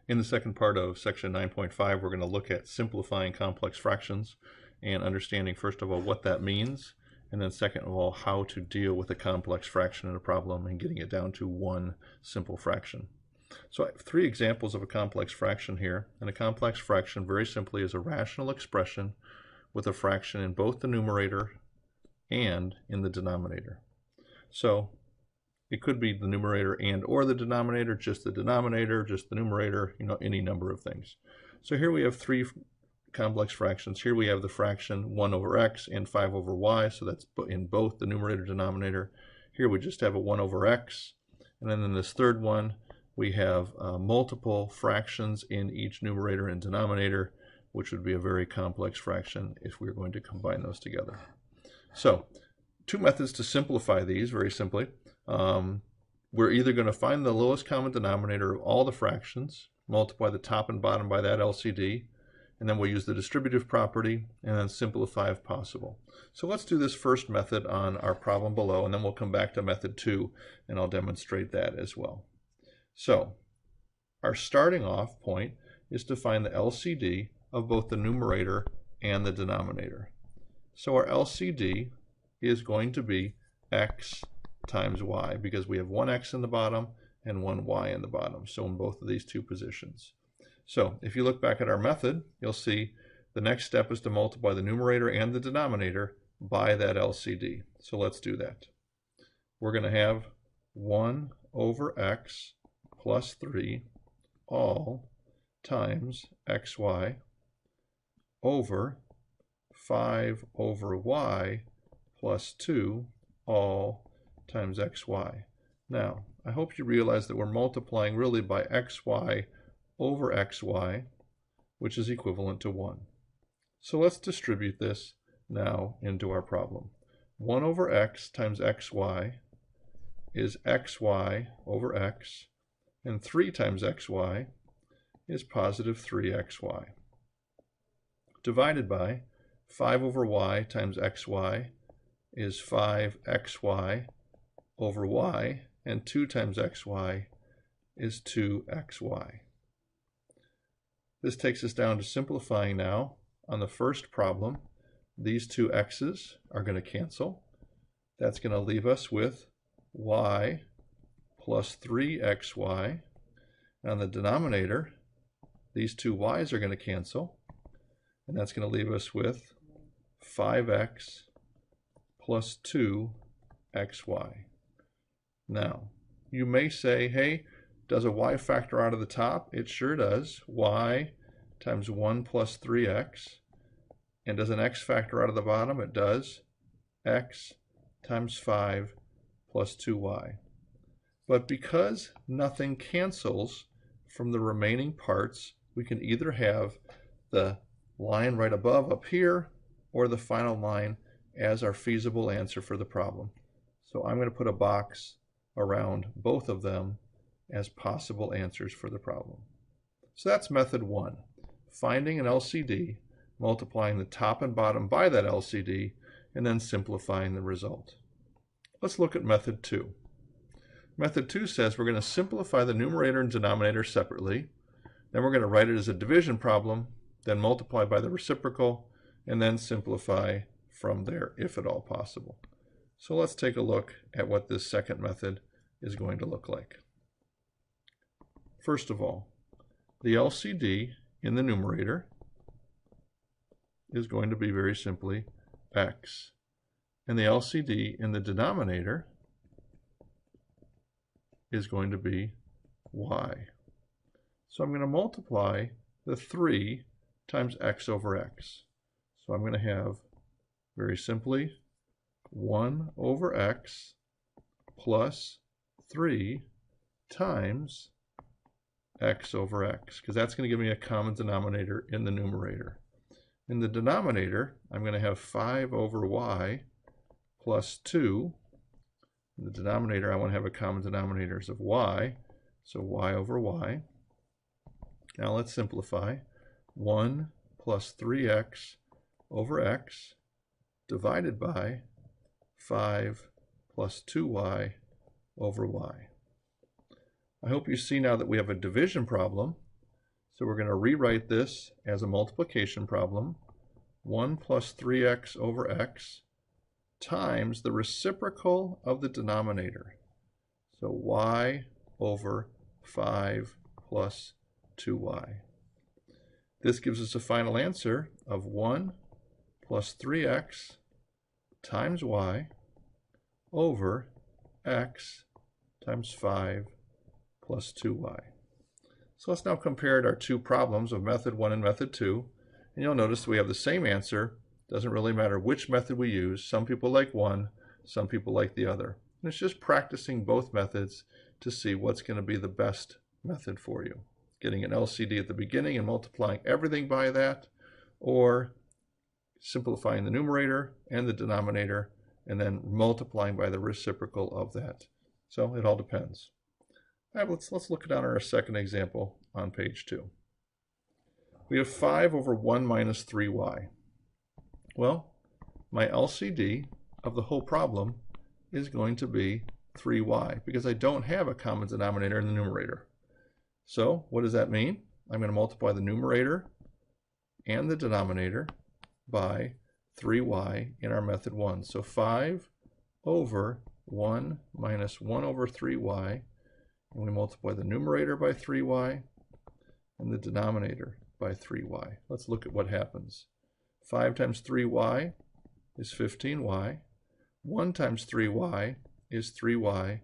In the second part of section 9.5, we're going to look at simplifying complex fractions and understanding, first of all, what that means, and then second of all, how to deal with a complex fraction in a problem and getting it down to one simple fraction. So I have three examples of a complex fraction here, and a complex fraction very simply is a rational expression with a fraction in both the numerator and in the denominator. So it could be the numerator and or the denominator, just the denominator, just the numerator, any number of things. So here we have three complex fractions. Here we have the fraction 1 over x and 5 over y, so that's in both the numerator and denominator. Here we just have a 1 over x, and then in this third one we have multiple fractions in each numerator and denominator, which would be a very complex fraction if we were going to combine those together. So two methods to simplify these very simply. We're either going to find the lowest common denominator of all the fractions, multiply the top and bottom by that LCD, and then we'll use the distributive property and then simplify if possible. So let's do this first method on our problem below, and then we'll come back to method 2 and I'll demonstrate that as well. So our starting off point is to find the LCD of both the numerator and the denominator. So our LCD is going to be x times y, because we have one x in the bottom and one y in the bottom, so in both of these two positions. So if you look back at our method, you'll see the next step is to multiply the numerator and the denominator by that LCD. So let's do that. We're going to have 1 over x plus 3 all times xy over 5 over y plus 2 all times xy. Now, I hope you realize that we're multiplying really by xy over xy, which is equivalent to 1. So let's distribute this now into our problem. 1 over x times xy is xy over x, and 3 times xy is positive 3xy. Divided by 5 over y times xy is 5xy over y, and 2 times xy is 2xy. This takes us down to simplifying now. On the first problem, these two x's are going to cancel. That's going to leave us with y plus 3xy. On the denominator, these two y's are going to cancel, and that's going to leave us with 5x plus 2xy. Now, you may say, hey, does a y factor out of the top? It sure does. Y times 1 plus 3x. And does an x factor out of the bottom? It does. X times 5 plus 2y. But because nothing cancels from the remaining parts, we can either have the line right above up here or the final line as our feasible answer for the problem. So I'm going to put a box around both of them as possible answers for the problem. So that's method 1, finding an LCD, multiplying the top and bottom by that LCD, and then simplifying the result. Let's look at method 2. Method 2 says we're going to simplify the numerator and denominator separately, then we're going to write it as a division problem, then multiply by the reciprocal, and then simplify from there if at all possible. So let's take a look at what this second method is going to look like. First of all, the LCD in the numerator is going to be very simply x, and the LCD in the denominator is going to be y. So I'm going to multiply the 3 times x over x. So I'm going to have, very simply, 1 over x plus 3 times x over x, because that's going to give me a common denominator in the numerator. In the denominator, I'm going to have 5 over y plus 2. In the denominator, I want to have a common denominators of y, so y over y. Now let's simplify. 1 plus 3x over x divided by 5 plus 2y over y. I hope you see now that we have a division problem, So we're going to rewrite this as a multiplication problem. 1 plus 3x over x times the reciprocal of the denominator. So y over 5 plus 2y. This gives us a final answer of 1 plus 3x times y over x times 5 plus 2y. So let's now compare our two problems of method 1 and method 2. And you'll notice we have the same answer. Doesn't really matter which method we use. Some people like one, some people like the other. And it's just practicing both methods to see what's going to be the best method for you. Getting an LCD at the beginning and multiplying everything by that, or simplifying the numerator and the denominator and then multiplying by the reciprocal of that. So it all depends. All right, let's look at our second example on page 2. We have 5 over 1 minus 3y. Well, my LCD of the whole problem is going to be 3y because I don't have a common denominator in the numerator. So what does that mean? I'm going to multiply the numerator and the denominator by 3y in our method 1. So 5 over 1 minus 1 over 3y, and we multiply the numerator by 3y and the denominator by 3y. Let's look at what happens. 5 times 3y is 15y. 1 times 3y is 3y.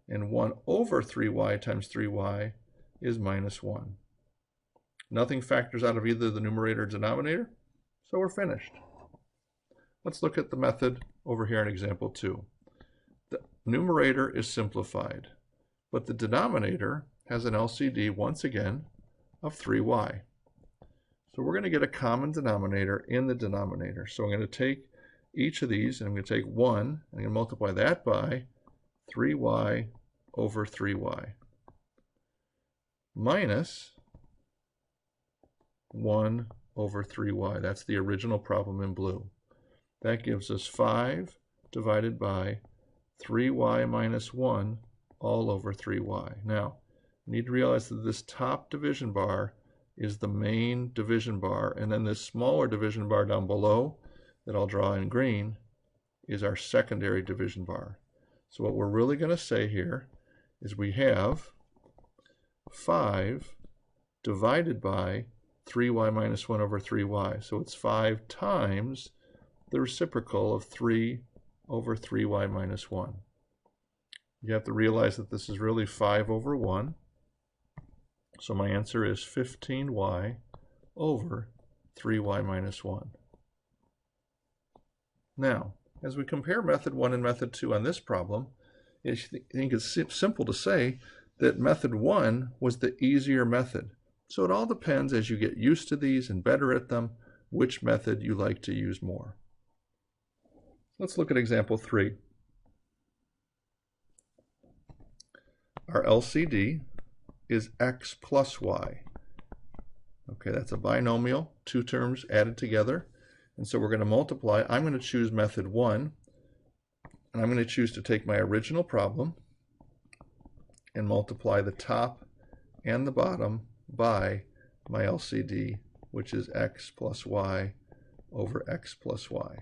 And 1 over 3y times 3y is minus 1. Nothing factors out of either the numerator or denominator, so we're finished. Let's look at the method over here in example 2. The numerator is simplified, but the denominator has an LCD, once again, of 3y. So we're going to get a common denominator in the denominator. So I'm going to take each of these, and I'm going to take 1, and I'm going to multiply that by 3y over 3y. Minus 1 over 3y. That's the original problem in blue. That gives us 5 divided by 3y minus 1 all over 3y. Now, you need to realize that this top division bar is the main division bar, and then this smaller division bar down below that I'll draw in green is our secondary division bar. So what we're really going to say here is we have 5 divided by 3y minus 1 over 3y. So it's 5 times the reciprocal of 3 over 3y minus 1. You have to realize that this is really 5 over 1. So my answer is 15y over 3y minus 1. Now, as we compare method 1 and method 2 on this problem, I think it's simple to say that method 1 was the easier method. So it all depends, as you get used to these and better at them, which method you like to use more. Let's look at example 3. Our LCD is x plus y. Okay, that's a binomial, two terms added together. And so we're going to multiply. I'm going to choose method 1, and I'm going to choose to take my original problem and multiply the top and the bottom by my LCD, which is x plus y over x plus y.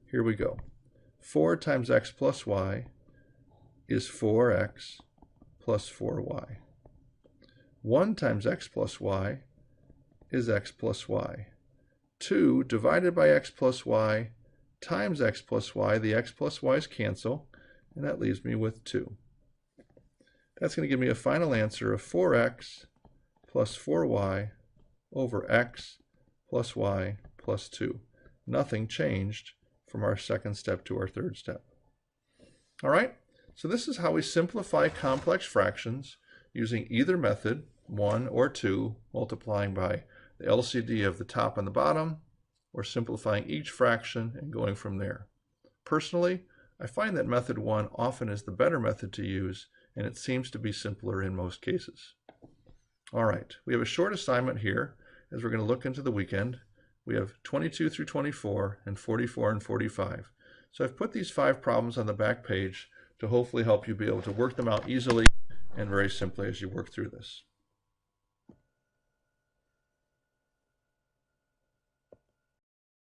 Here we go. 4 times x plus y is 4x plus 4y. 1 times x plus y is x plus y. 2 divided by x plus y times x plus y, the x plus y's cancel, and that leaves me with 2. That's going to give me a final answer of 4x plus 4y over x plus y plus 2. Nothing changed from our second step to our third step. All right, so this is how we simplify complex fractions using either method, 1 or 2, multiplying by the LCD of the top and the bottom, or simplifying each fraction and going from there. Personally, I find that method 1 often is the better method to use, and it seems to be simpler in most cases. All right, we have a short assignment here as we're going to look into the weekend. We have 22 through 24 and 44 and 45. So I've put these 5 problems on the back page to hopefully help you be able to work them out easily and very simply as you work through this.